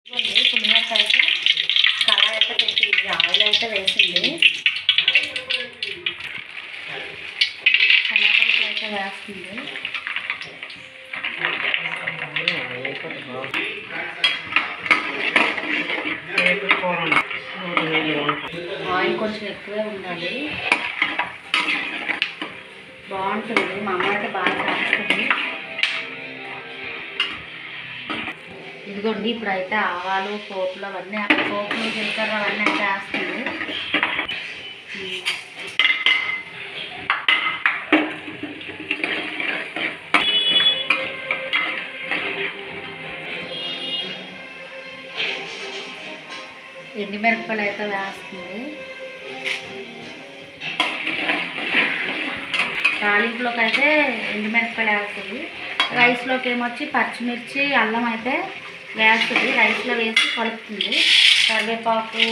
పులిహోర అయితే కళాయి అయితే పెట్టింది, ఆయిల్ అయితే వేసింది, శనగపప్పు అయితే వేస్తుంది. ఆయిల్ కొంచెం ఎక్కువే ఉండాలి, బాగుంటుంది. మా అమ్మ అయితే బాగా చేస్తుంది. ఇదిగోండి ఇప్పుడైతే ఆవాలు పోపులు అవన్నీ పోపులు జీలకర్ర అవన్నీ అయితే వేస్తుంది. ఎండుమిరపకాయలు అయితే వేస్తుంది. తాలింపులోకి అయితే ఎండుమిరపకాయలు వేస్తుంది. రైస్లోకి ఏమొచ్చి పచ్చిమిర్చి అల్లం అయితే వేస్తుంది. రైస్లో వేసి కలుపుతుంది. కరివేపాకు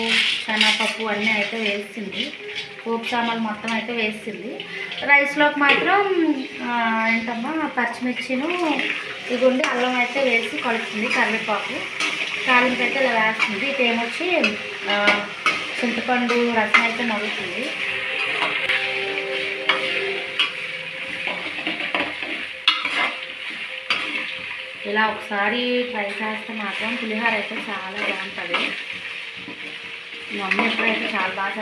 శనగపప్పు అన్నీ అయితే వేస్తుంది. పోపు సామాన్లు మొత్తం అయితే వేస్తుంది. రైస్లోకి మాత్రం ఏంటమ్మా పచ్చిమిర్చిను ఇదిగోండి అల్లం అయితే వేసి కలుపుతుంది. కరివేపాకు తాలింపు అయితే ఇలా వేస్తుంది. ఇటు ఏమొచ్చి చింతపండు రసం అయితే మరుగుతుంది. ఇలా ఒకసారి ట్రై చేస్తే మాత్రం పులిహోర అయితే చాలా బాగుంటుంది. మా మమ్మీ ఎప్పుడైతే చాలా బాగా